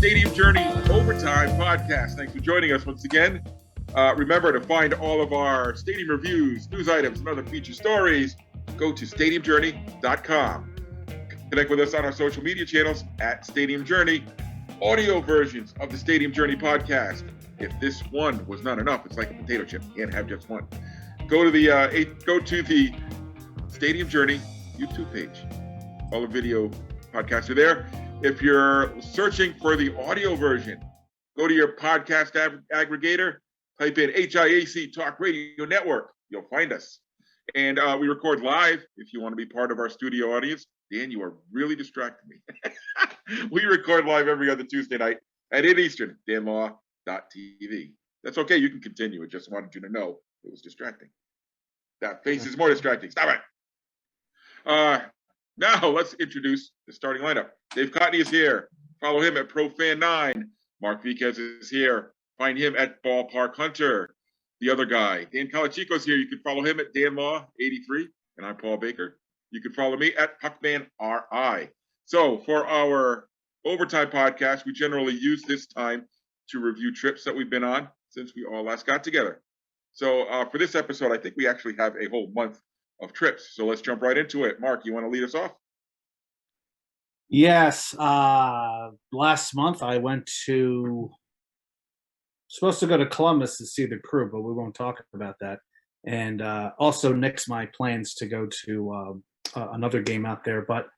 Stadium Journey Overtime Podcast. Thanks for joining us once again. Remember to find all of our stadium reviews, news items, and other feature stories. Go to stadiumjourney.com. Connect with us on our social media channels at Stadium Journey. Audio versions of the Stadium Journey podcast. If this one was not enough, it's like a potato chip. You can't have just one. Go to the Stadium Journey YouTube page. All the video podcasts are there. If you're searching for the audio version, go to your podcast aggregator, type in HIAC Talk Radio Network. You'll find us. And we record live if you want to be part of our studio audience. Dan, you are really distracting me. We record live every other Tuesday night at 8 Eastern, danlaw.tv. That's okay. You can continue. I just wanted you to know it was distracting. That face is more distracting. Stop it. Now let's introduce the starting lineup. Dave Cotney is here. Follow him at ProFan9. Mark Viquez is here. Find him at Ballpark Hunter. The other guy, Dan Calachico, is here. You can follow him at DanLaw83, and I'm Paul Baker. You can follow me at PuckmanRI. So for our overtime podcast, we generally use this time to review trips that we've been on since we all last got together. So for this episode, I think we actually have a whole month of trips. So let's jump right into it. Mark, you want to lead us off? Yes. Last month I supposed to go to Columbus to see the Crew, but we won't talk about that. And also nixed my plans to go to another game out there, but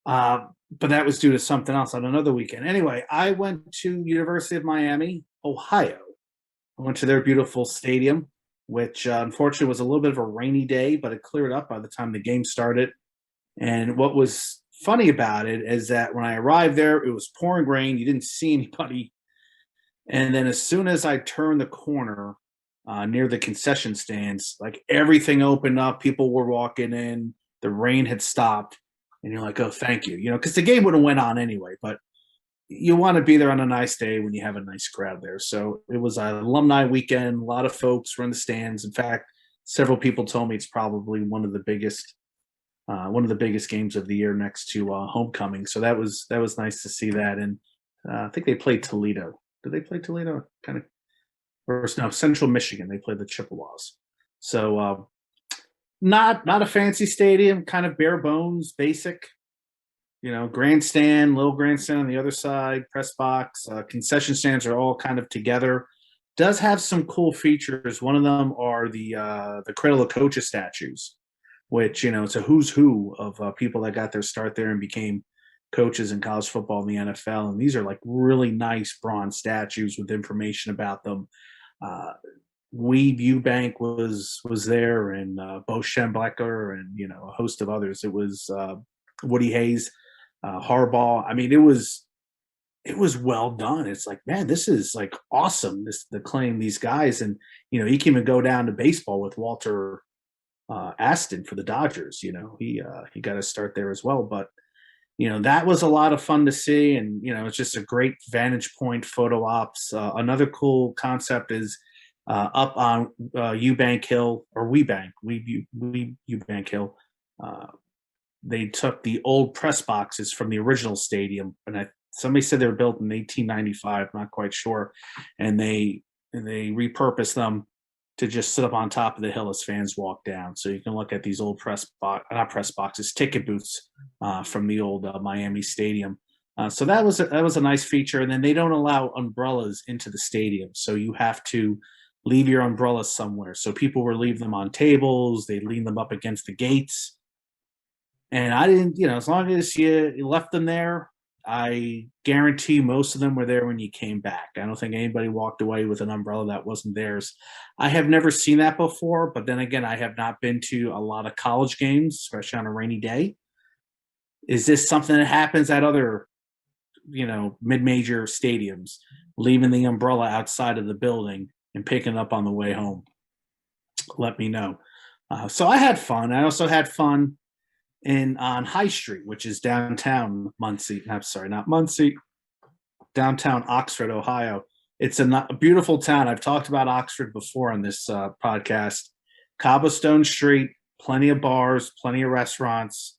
that was due to something else on another weekend. Anyway, I went to University of Miami, Ohio. I went to their beautiful stadium, which unfortunately was a little bit of a rainy day, but it cleared up by the time the game started. And what was funny about it is that when I arrived there, it was pouring rain. You didn't see anybody. And then as soon as I turned the corner near the concession stands, like everything opened up. People were walking in. The rain had stopped. And you're like, oh, thank you. Because the game would have went on anyway. But you want to be there on a nice day when you have a nice crowd there. So it was an alumni weekend. A lot of folks were in the stands. In fact, several people told me it's probably one of the biggest games of the year next to homecoming. So that was nice to see that. And I think they played Toledo. Did they play Toledo? Central Michigan. They played the Chippewas. So not a fancy stadium, kind of bare bones, basic. Grandstand, little grandstand on the other side, press box, concession stands are all kind of together. Does have some cool features. One of them are the Cradle of Coaches statues, which, it's a who's who of people that got their start there and became coaches in college football in the NFL. And these are like really nice bronze statues with information about them. Weeb Eubank was there, and Bo Schembechler, and a host of others. It was Woody Hayes, Harbaugh. I mean, it was well done. It's like, man, this is like awesome. The claim these guys, and he can even go down to baseball with Walter Aston for the Dodgers. He got to start there as well. But that was a lot of fun to see, and it's just a great vantage point, photo ops. Another cool concept is up on Eubank Hill, or Weeb Eubank Hill. They took the old press boxes from the original stadium, and somebody said they were built in 1895. Not quite sure, and they repurposed them to just sit up on top of the hill as fans walk down. So you can look at these old ticket booths from the old Miami stadium. So that was a nice feature. And then they don't allow umbrellas into the stadium, so you have to leave your umbrellas somewhere. So people were leaving them on tables. They lean them up against the gates. And I didn't, as long as you left them there, I guarantee most of them were there when you came back. I don't think anybody walked away with an umbrella that wasn't theirs. I have never seen that before, but then again, I have not been to a lot of college games, especially on a rainy day. Is this something that happens at other, mid-major stadiums, leaving the umbrella outside of the building and picking it up on the way home? Let me know. So I had fun. I also had fun on High Street, which is downtown Muncie. I'm sorry, not Muncie. Downtown Oxford, Ohio. It's a beautiful town. I've talked about Oxford before on this podcast. Cobblestone Street, plenty of bars, plenty of restaurants.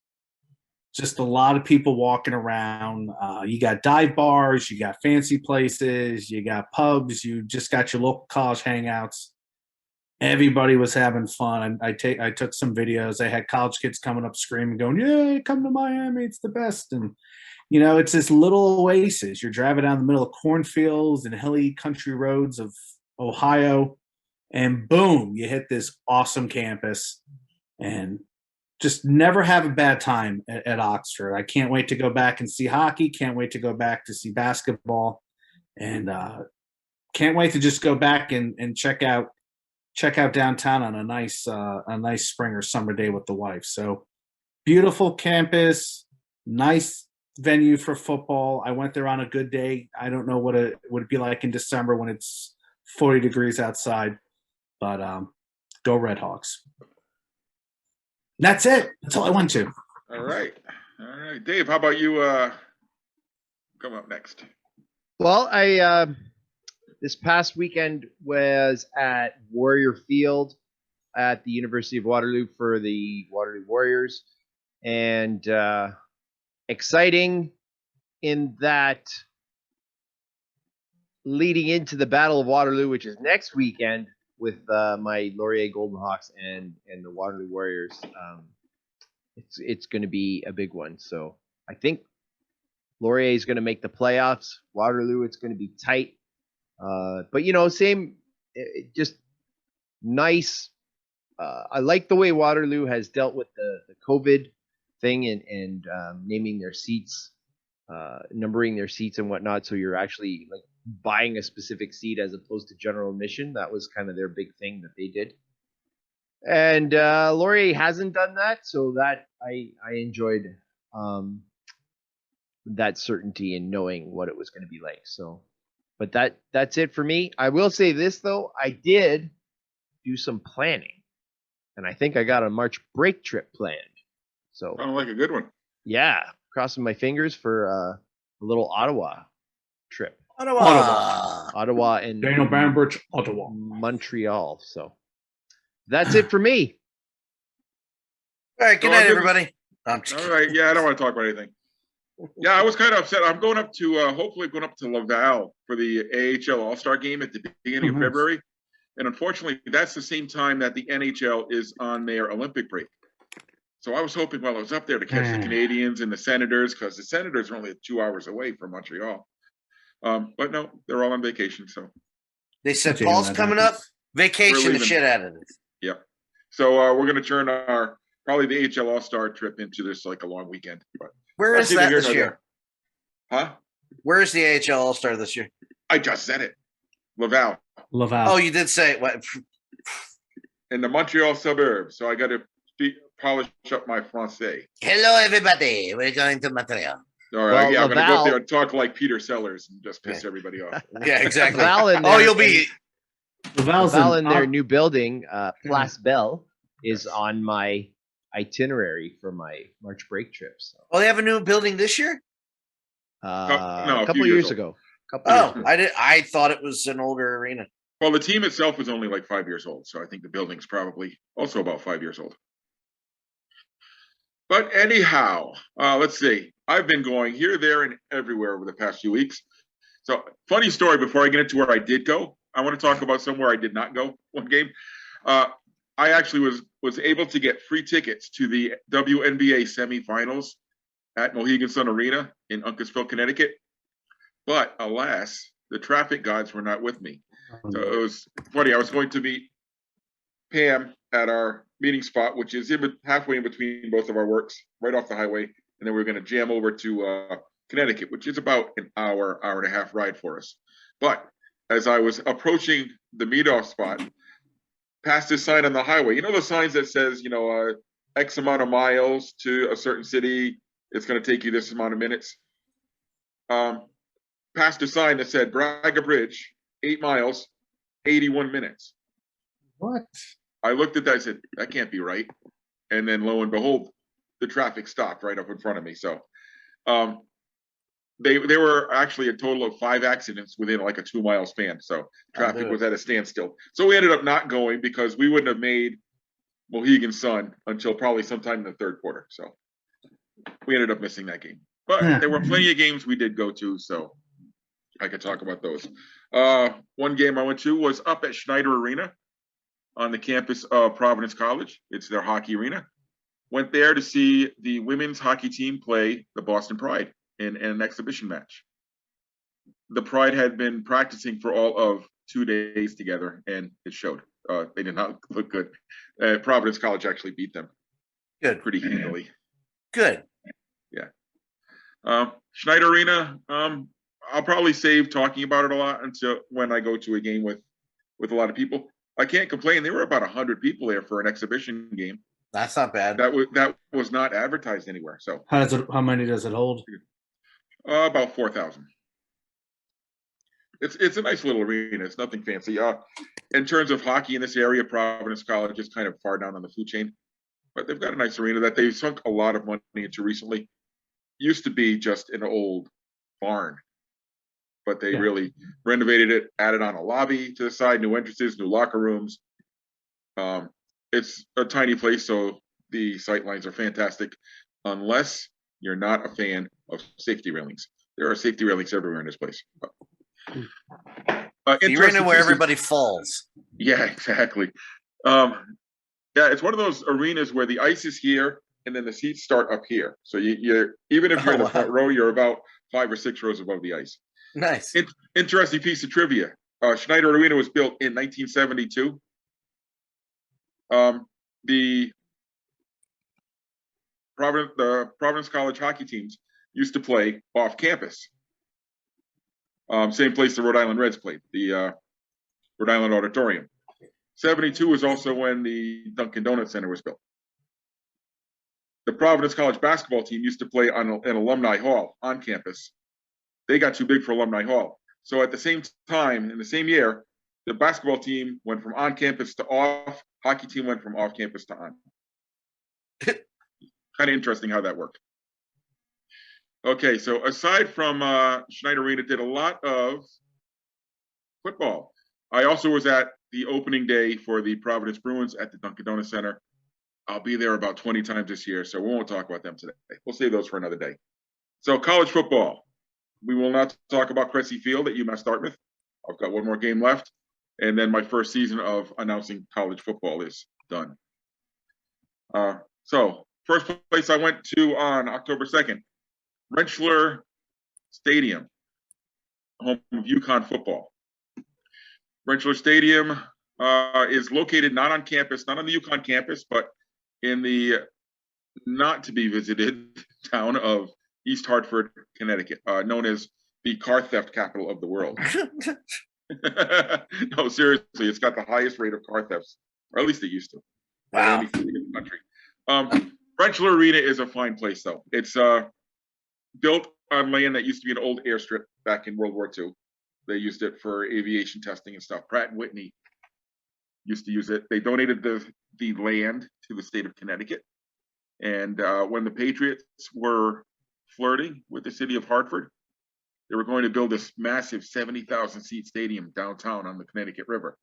just a lot of people walking around. You got dive bars, you got fancy places, you got pubs, you just got your local college hangouts. Everybody was having fun. I took some videos. I had college kids coming up screaming, going, "Yeah, come to Miami, it's the best!" And it's this little oasis. You're driving down the middle of cornfields and hilly country roads of Ohio, and boom, you hit this awesome campus, and just never have a bad time at Oxford. I can't wait to go back and see hockey. Can't wait to go back to see basketball, and can't wait to just go back and check out downtown on a nice spring or summer day with the wife. So beautiful campus, nice venue for football. I went there on a good day. I don't know what it would be like in December when it's 40 degrees outside, but go Red Hawks. That's it. That's all I went to. All right. Dave, how about you come up next? Well, I this past weekend was at Warrior Field at the University of Waterloo for the Waterloo Warriors, and exciting in that leading into the Battle of Waterloo, which is next weekend, with my Laurier Golden Hawks and the Waterloo Warriors. It's going to be a big one. So I think Laurier is going to make the playoffs. Waterloo, it's going to be tight. But same, just nice. I like the way Waterloo has dealt with the COVID thing and naming their seats, numbering their seats and whatnot. So you're actually like buying a specific seat as opposed to general admission. That was kind of their big thing that they did. And Laurier hasn't done that, so that I enjoyed that certainty in knowing what it was going to be like. So, but that's it for me. I will say this though, I did do some planning, and I think I got a March break trip planned. So Sounds like a good one. Yeah, crossing my fingers for a little Ottawa trip. Ottawa and Daniel Bambridge, Ottawa, Montreal. So that's it for me. All right, good night, everybody. All right, yeah, I don't want to talk about anything. Yeah, I was kind of upset. I'm going up to hopefully going up to Laval for the AHL All-Star game at the beginning of February, and unfortunately, that's the same time that the NHL is on their Olympic break. So I was hoping while I was up there to catch the Canadians and the Senators, because the Senators are only 2 hours away from Montreal. But no, they're all on vacation. So they said Paul's coming up, vacation the shit out of it. Yep. So we're going to turn probably the AHL All-Star trip into this like a long weekend. But where is that this year? Huh? Where is the AHL All-Star this year? I just said it. Laval. Oh, you did say it. What? In the Montreal suburbs. So I got to polish up my Francais. Hello, everybody. We're going to Montreal. All right. Well, I'm going to go up there and talk like Peter Sellers and just piss everybody off. Yeah, exactly. You'll be... Laval in their new building, Place Belle, is on my itinerary for my March break trip. So. Oh, they have a new building this year? No, a couple of years ago. I thought it was an older arena. Well, the team itself is only like 5 years old, so I think the building's probably also about 5 years old. But anyhow, let's see. I've been going here, there, and everywhere over the past few weeks. So, funny story before I get into where I did go. I want to talk about somewhere I did not go one game. I actually was able to get free tickets to the WNBA semifinals at Mohegan Sun Arena in Uncasville, Connecticut. But alas, the traffic gods were not with me. So it was funny. I was going to meet Pam at our meeting spot, which is halfway in between both of our works, right off the highway. And then we were going to jam over to Connecticut, which is about an hour and a half ride for us. But as I was approaching the meet-off spot, past this sign on the highway, you know the signs that says, X amount of miles to a certain city, it's going to take you this amount of minutes. Past a sign that said Braga Bridge, 8 miles, 81 minutes. What? I looked at that, I said, that can't be right. And then lo and behold, the traffic stopped right up in front of me. So they were actually a total of 5 accidents within like a 2 mile span. So traffic was at a standstill. So we ended up not going because we wouldn't have made Mohegan Sun until probably sometime in the third quarter. So we ended up missing that game. But there were plenty of games we did go to, so I could talk about those. One game I went to was up at Schneider Arena on the campus of Providence College. It's their hockey arena. Went there to see the women's hockey team play the Boston Pride in an exhibition match. The Pride had been practicing for all of 2 days together, and it showed. They did not look good. Providence College actually beat them. Good. Pretty handily. Good. Yeah. Schneider Arena, I'll probably save talking about it a lot until when I go to a game with a lot of people. I can't complain. There were about 100 people there for an exhibition game. That's not bad. That was not advertised anywhere. So how many does it hold? About 4,000. It's a nice little arena. It's nothing fancy. In terms of hockey in this area, Providence College is kind of far down on the food chain, but they've got a nice arena that they've sunk a lot of money into recently. Used to be just an old barn, but they really renovated it, added on a lobby to the side, new entrances, new locker rooms. It's a tiny place, so the sight lines are fantastic, unless you're not a fan of safety railings. There are safety railings everywhere in this place. The arena where everybody falls. Yeah, exactly. Yeah, it's one of those arenas where the ice is here and then the seats start up here. So you're even if you're in the front row, you're about 5 or 6 rows above the ice. Nice. Interesting piece of trivia. Schneider Arena was built in 1972. The Providence College hockey teams used to play off campus. Same place the Rhode Island Reds played, the Rhode Island Auditorium. 72 was also when the Dunkin' Donuts Center was built. The Providence College basketball team used to play on an alumni hall on campus. They got too big for alumni hall. So at the same time, in the same year, the basketball team went from on campus to off. Hockey team went from off campus to on. Kind of interesting how that worked. Okay, so aside from Schneider Arena, did a lot of football. I also was at the opening day for the Providence Bruins at the Dunkin' Donuts Center. I'll be there about 20 times this year, so we won't talk about them today. We'll save those for another day. So college football. We will not talk about Cressy Field at UMass Dartmouth. I've got one more game left, and then my first season of announcing college football is done. So first place I went to on October 2nd, Rentschler Stadium, home of UConn football. Rentschler Stadium is located not on campus, not on the UConn campus, but in the not to be visited town of East Hartford, Connecticut, known as the car theft capital of the world. No, seriously, it's got the highest rate of car thefts, or at least it used to. Wow. In the country. Rentschler Arena is a fine place, though. It's built on land that used to be an old airstrip back in World War II. They used it for aviation testing and stuff. Pratt & Whitney used to use it. They donated the land to the state of Connecticut. And when the Patriots were flirting with the city of Hartford, they were going to build this massive 70,000 seat stadium downtown on the Connecticut River.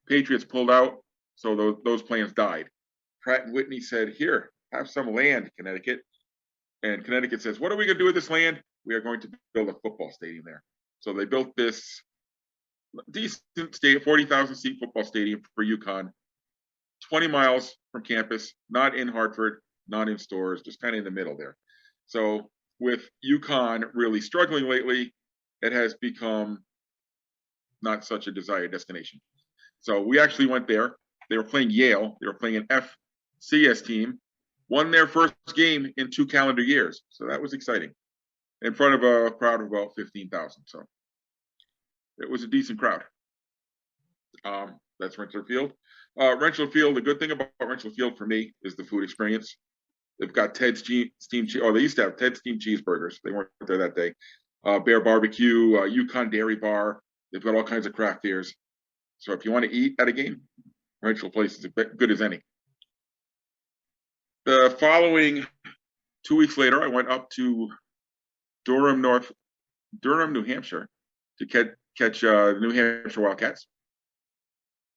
Patriots pulled out, so those plans died. Pratt & Whitney said, here, have some land, Connecticut. And Connecticut says, what are we going to do with this land? We are going to build a football stadium there. So they built this decent 40,000 seat football stadium for UConn, 20 miles from campus, not in Hartford, not in stores, just kind of in the middle there. So with UConn really struggling lately, it has become not such a desired destination. So we actually went there. They were playing Yale. They were playing an FCS team, won their first game in 2 calendar years. So that was exciting. In front of a crowd of about 15,000. So it was a decent crowd. That's Rentschler Field. Rentschler Field, the good thing about Rentschler Field for me is the food experience. They've got Ted's steamed cheese. Oh, they used to have Ted's steamed cheeseburgers. They weren't there that day. Bear Barbecue, UConn Dairy Bar. They've got all kinds of craft beers. So if you want to eat at a game, Rentschler Place is as good as any. The following 2 weeks later, I went up to Durham, New Hampshire, to catch the New Hampshire Wildcats.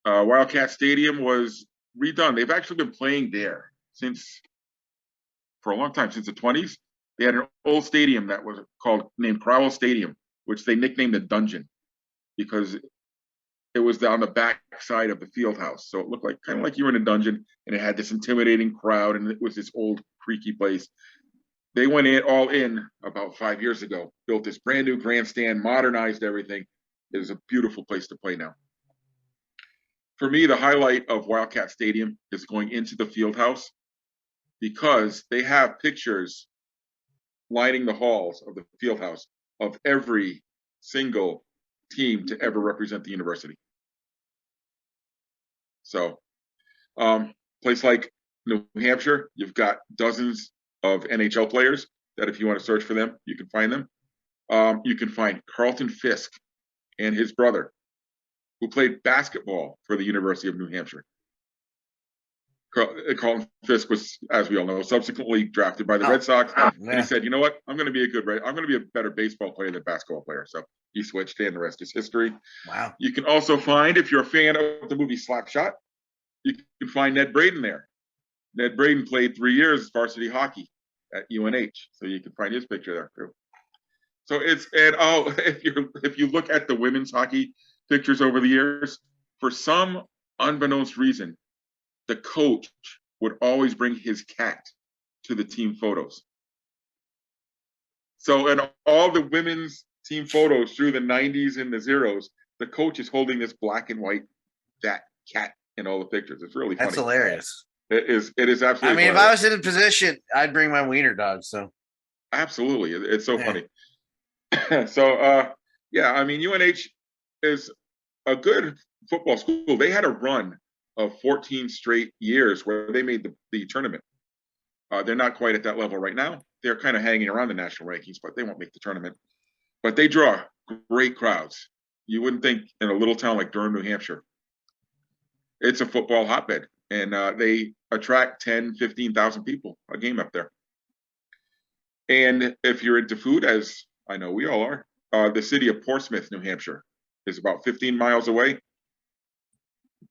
Wildcat Stadium was redone. They've actually been playing there since for a long time, since the 20s. They had an old stadium that was named Cradle Stadium, which they nicknamed the Dungeon because it was on the back side of the field house. So it looked like kind of like you were in a dungeon, and it had this intimidating crowd, and it was this old creaky place. They went all in about 5 years ago, built this brand new grandstand, modernized everything. It is a beautiful place to play now. For me, the highlight of Wildcat Stadium is going into the field house because they have pictures lining the halls of the field house of every single team to ever represent the university. So, place like New Hampshire, you've got dozens of NHL players that if you want to search for them, you can find them. You can find Carlton Fisk and his brother, who played basketball for the University of New Hampshire. Carlton Fisk was, as we all know, subsequently drafted by the Red Sox. And he said, you know what? I'm going to be a better baseball player than basketball player. So he switched, and the rest is history. Wow. You can also find, if you're a fan of the movie Slapshot, you can find Ned Braden there. Ned Braden played 3 years varsity hockey at UNH. So you can find his picture there too. So if you look at the women's hockey pictures over the years, for some unbeknownst reason, the coach would always bring his cat to the team photos. So in all the women's team photos through the 90s and the zeros, the coach is holding this black and white cat in all the pictures. It's really funny. That's hilarious. It is absolutely I mean, hilarious. if I was in a position, I'd bring my wiener dog. So absolutely. It's so funny. So, yeah, I mean, UNH is a good football school. They had a run of 14 straight years where they made the tournament. They're not quite at that level right now. They're kind of hanging around the national rankings, but they won't make the tournament. But they draw great crowds. You wouldn't think in a little town like Durham, New Hampshire. It's a football hotbed, and they attract 10, 15,000 people a game up there. And if you're into food, as I know we all are, the city of Portsmouth, New Hampshire, is about 15 miles away.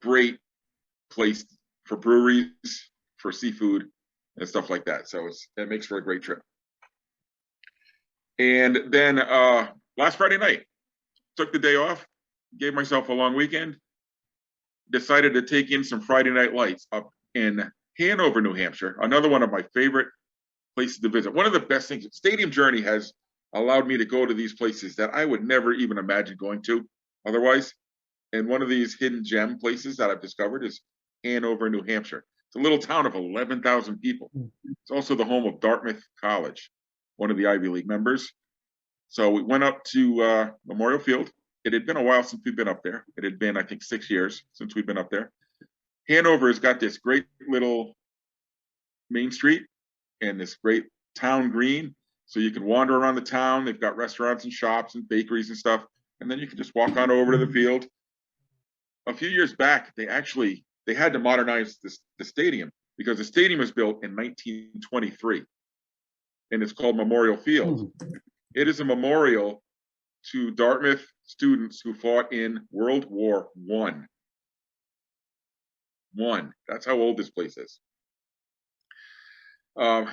Great place for breweries, for seafood, and stuff like that. So it makes for a great trip. And then last Friday night, took the day off, gave myself a long weekend, decided to take in some Friday night lights up in Hanover, New Hampshire, another one of my favorite places to visit. One of the best things, Stadium Journey has allowed me to go to these places that I would never even imagine going to otherwise. And one of these hidden gem places that I've discovered is Hanover, New Hampshire. It's a little town of 11,000 people. It's also the home of Dartmouth College, one of the Ivy League members. So we went up to Memorial Field. It had been a while since we've been up there. It had been, I think, 6 years since we've been up there. Hanover has got this great little main street and this great town green. So you can wander around the town. They've got restaurants and shops and bakeries and stuff. And then you can just walk on over to the field. A few years back, they had to modernize the stadium because the stadium was built in 1923. And it's called Memorial Field. It is a memorial to Dartmouth students who fought in World War I. That's how old this place is. But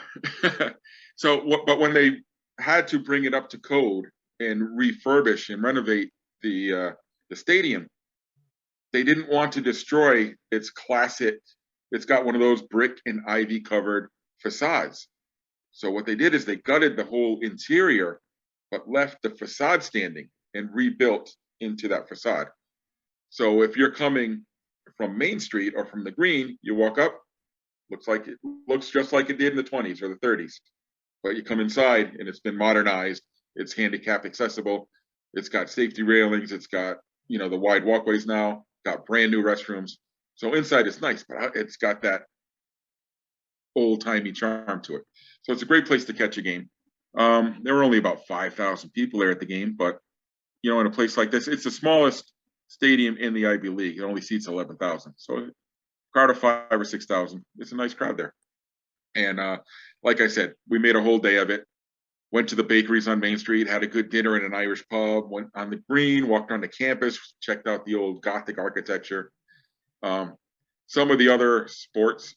when they had to bring it up to code and refurbish and renovate the stadium, they didn't want to destroy its classic. It's got one of those brick and ivy covered facades. So what they did is they gutted the whole interior, but left the facade standing and rebuilt into that facade. So if you're coming from Main Street or from the Green, you walk up, looks just like it did in the 20s or the 30s. But you come inside and it's been modernized. It's handicap accessible. It's got safety railings. It's got, the wide walkways now, got brand new restrooms. So inside it's nice, but it's got that old-timey charm to it. So it's a great place to catch a game. There were only about 5,000 people there at the game, but in a place like this, it's the smallest stadium in the Ivy League. It only seats 11,000. So a crowd of 5,000 or 6,000. It's a nice crowd there. And like I said, we made a whole day of it. Went to the bakeries on Main Street, had a good dinner in an Irish pub, went on the Green, walked on the campus, checked out the old Gothic architecture. Some of the other sports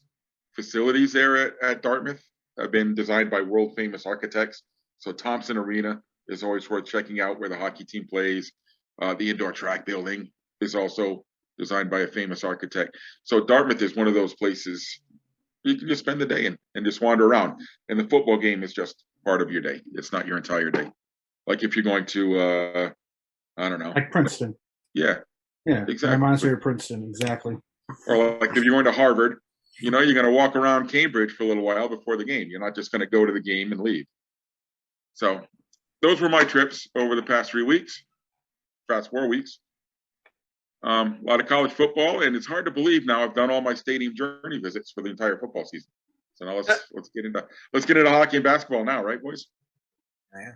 facilities there at Dartmouth have been designed by world famous architects. So Thompson Arena is always worth checking out, where the hockey team plays. The indoor track building is also designed by a famous architect. So Dartmouth is one of those places you can just spend the day and just wander around. And the football game is just part of your day. It's not your entire day. Like if you're going to, I don't know. Like Princeton. Yeah. Yeah, exactly. Reminds me of Princeton, exactly. Or like if you're going to Harvard, you're going to walk around Cambridge for a little while before the game. You're not just going to go to the game and leave. So those were my trips over the past 4 weeks. A lot of college football, and it's hard to believe now I've done all my stadium journey visits for the entire football season. So now let's get into hockey and basketball now, right, boys? Yeah.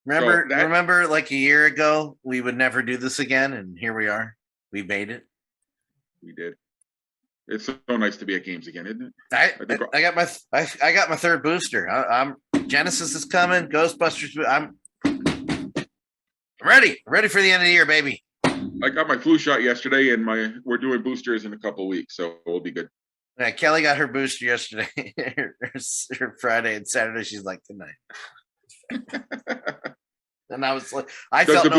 Remember, like a year ago, we would never do this again, and here we are. We made it. We did. It's so nice to be at games again, isn't it? I got my third booster. I'm Genesis is coming. Ghostbusters. I'm ready. I'm ready for the end of the year, baby. I got my flu shot yesterday, and we're doing boosters in a couple of weeks, so we'll be good. Yeah, Kelly got her booster yesterday, her Friday and Saturday. She's like, good night. And I was like, does the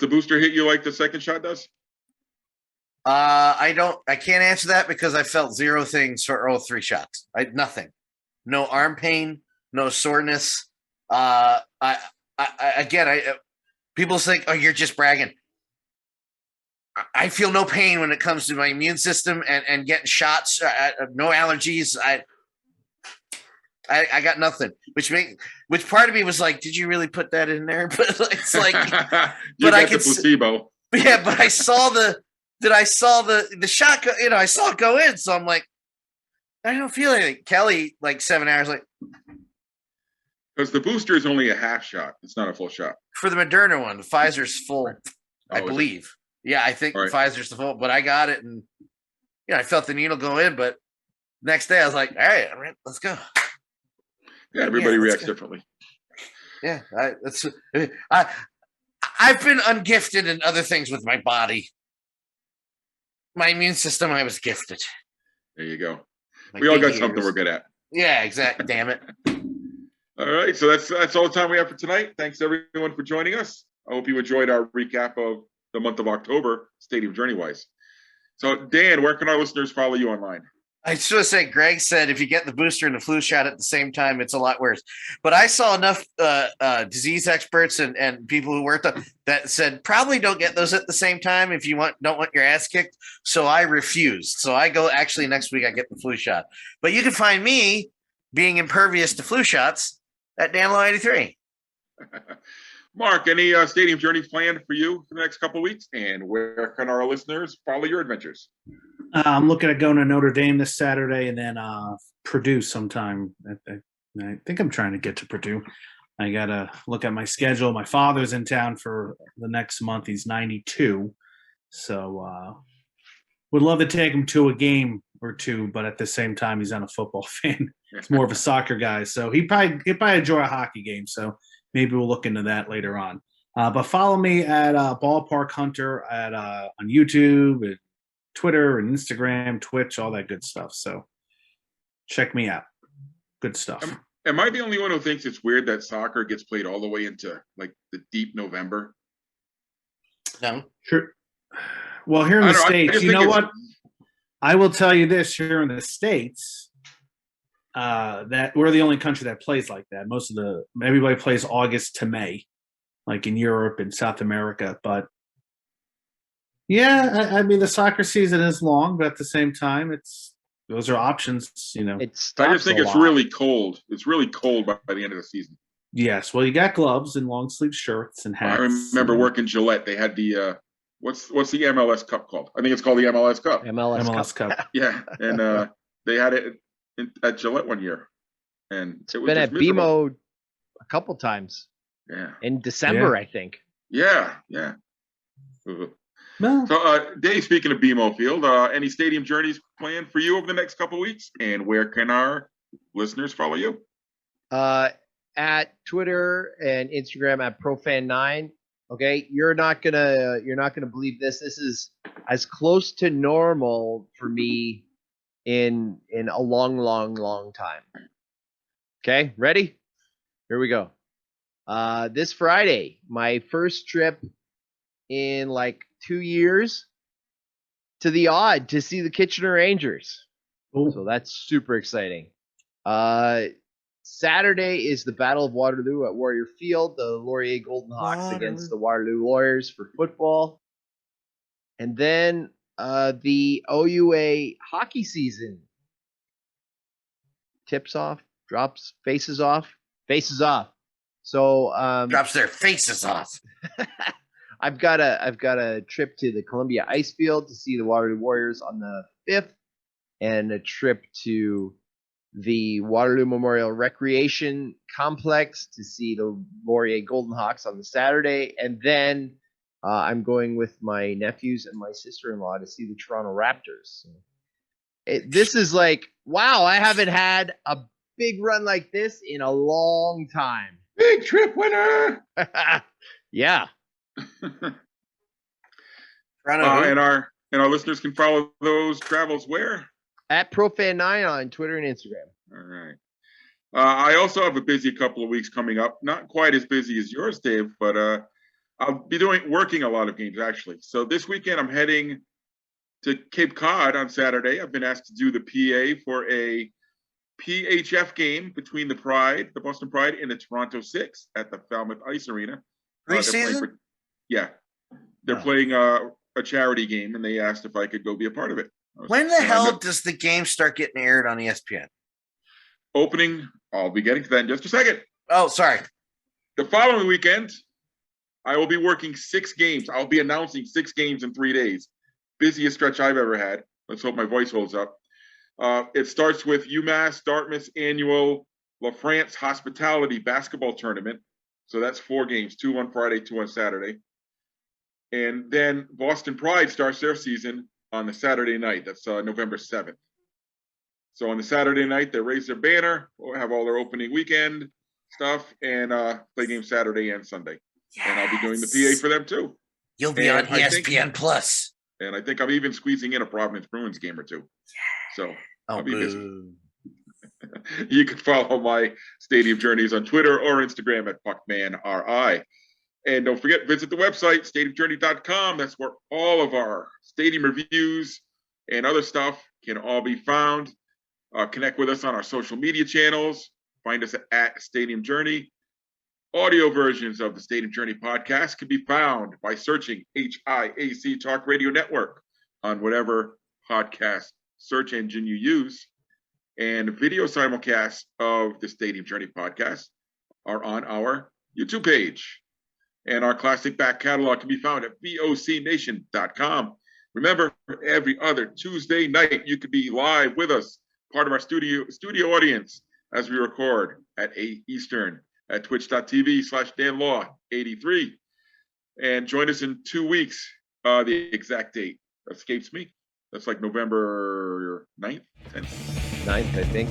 booster hit you like the second shot does? I can't answer that because I felt zero things for all 3 shots. Nothing, no arm pain, no soreness. People think, oh, you're just bragging. I feel no pain when it comes to my immune system and getting shots. No allergies. I got nothing, which part of me was like, did you really put that in there? But it's like, but I could placebo. Yeah, but I saw the shot go, I saw it go in. So I'm like, I don't feel anything. Kelly, like 7 hours, like, because the booster is only a half shot. It's not a full shot. For the Moderna one, the Pfizer's full, I believe. Yeah, I think Pfizer's the full, but I got it, and I felt the needle go in, but next day I was like, all right, let's go. Yeah, everybody reacts differently. Yeah, I've been ungifted in other things with my body. My immune system, I was gifted. There you go. We all got something we're good at. Yeah, exactly. Damn it. All right, so that's all the time we have for tonight. Thanks everyone for joining us. I hope you enjoyed our recap of the month of October, Stadium Journey-wise. So, Dan, where can our listeners follow you online? I just want to say, Greg said if you get the booster and the flu shot at the same time, it's a lot worse. But I saw enough disease experts and people who worked on that said probably don't get those at the same time if you don't want your ass kicked. So I refused. So I go actually next week I get the flu shot. But you can find me being impervious to flu shots at DanLaw83. Mark, any stadium journeys planned for you for the next couple of weeks? And where can our listeners follow your adventures? I'm looking at going to Notre Dame this Saturday and then Purdue sometime. I think I'm trying to get to Purdue. I got to look at my schedule. My father's in town for the next month. He's 92. So would love to take him to a game or two, but at the same time, he's not a football fan. He's more of a soccer guy. So he'd probably enjoy a hockey game. So maybe we'll look into that later on. But follow me at Ballpark Hunter on YouTube, and Twitter, and Instagram, Twitch, all that good stuff. So check me out. Good stuff. Am I the only one who thinks it's weird that soccer gets played all the way into like the deep November? No. Sure. Well, here in the States, you know what? I will tell you this: here in the States, that we're the only country that plays like that. Everybody plays August to May, like in Europe and South America. But yeah, I mean the soccer season is long, but at the same time, those are options. I just think it's really cold. It's really cold by the end of the season. Yes, well, you got gloves and long sleeve shirts and hats. I remember working Gillette. They had the what's the MLS Cup called? I think it's called the MLS Cup. MLS Cup. Yeah, and they had it at Gillette one year, and it's been at BMO a couple times. Yeah, in December, I think. Yeah. No. So, Dave, speaking of BMO Field, any stadium journeys planned for you over the next couple of weeks? And where can our listeners follow you? At Twitter and Instagram at ProFan9. Okay, you're not gonna believe this. This is as close to normal for me in a long time. Okay, ready? Here we go. This Friday, my first trip in like 2 years to the Odd to see the Kitchener Rangers. So that's super exciting. Saturday is the Battle of Waterloo at Warrior Field, the Laurier Golden Hawks against the Waterloo Warriors for football. And then the OUA hockey season tips off, drops, faces off. So Drops their faces off. I've got a trip to the Columbia Ice Field to see the Waterloo Warriors on the 5th, and a trip to the Waterloo Memorial Recreation Complex to see the Laurier Golden Hawks on the Saturday, and then I'm going with my nephews and my sister-in-law to see the Toronto Raptors. This is like, wow, I haven't had a big run like this in a long time. Big trip winner. Yeah. And our listeners can follow those travels where? At Profan9 on Twitter and Instagram. All right. I also have a busy couple of weeks coming up. Not quite as busy as yours, Dave, but I'll be working a lot of games actually. So this weekend I'm heading to Cape Cod on Saturday. I've been asked to do the PA for a PHF game between the Boston Pride, and the Toronto Six at the Falmouth Ice Arena. Preseason? They're playing a charity game, and they asked if I could go be a part of it. When the hell does the game start getting aired on ESPN? Opening, I'll be getting to that in just a second. Oh, sorry. The following weekend, I will be working 6 games. I'll be announcing 6 games in 3 days. Busiest stretch I've ever had. Let's hope my voice holds up. It starts with UMass Dartmouth's annual La France Hospitality Basketball Tournament. So that's 4 games, 2 on Friday, 2 on Saturday. And then Boston Pride starts their season on the Saturday night. That's November 7th. So on the Saturday night, they raise their banner, we'll have all their opening weekend stuff, and play games Saturday and Sunday. Yes. And I'll be doing the PA for them too. You'll be on ESPN Plus. And I think I'm even squeezing in a Providence Bruins game or 2. Yes. So I'll be busy. You can follow my Stadium Journeys on Twitter or Instagram at PuckmanRI. And don't forget, visit the website, stadiumjourney.com. That's where all of our stadium reviews and other stuff can all be found. Connect with us on our social media channels. Find us at Stadium Journey. Audio versions of the Stadium Journey podcast can be found by searching HIAC Talk Radio Network on whatever podcast search engine you use. And video simulcasts of the Stadium Journey podcast are on our YouTube page. And our classic back catalog can be found at vocnation.com. Remember, every other Tuesday night, you could be live with us, part of our studio audience, as we record at 8 Eastern at twitch.tv/DanLaw83. And join us in 2 weeks. The exact date escapes me. That's like November 9th, 10th? 9th, I think.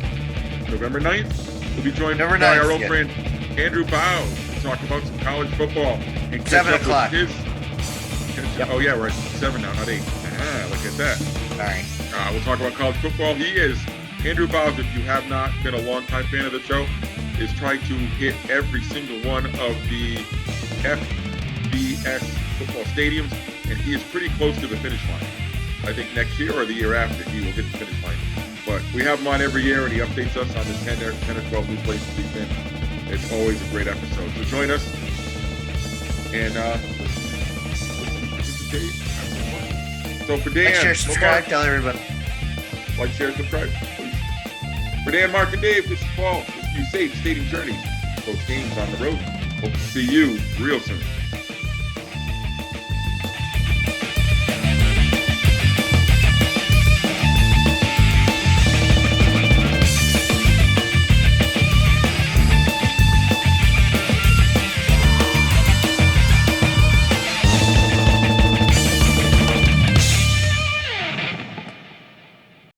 November 9th. We'll be joined by our old friend Andrew Bow to talk about some college football. And 7 o'clock. Oh, yeah, we're at 7 now, not 8. Look at that. All right. We'll talk about college football. He is, Andrew Bowes, if you have not been a longtime fan of the show, is trying to hit every single one of the FBS football stadiums, and he is pretty close to the finish line. I think next year or the year after, he will hit the finish line. But we have him on every year, and he updates us on the 10 or 12 new places he's been. It's always a great episode. So join us. And so for Dan, like, share, subscribe, tell everybody. Like, share, subscribe, please. For Dan, Mark, and Dave, this is Paul. If you save Stadium Journeys, post games on the road. Hope to see you real soon.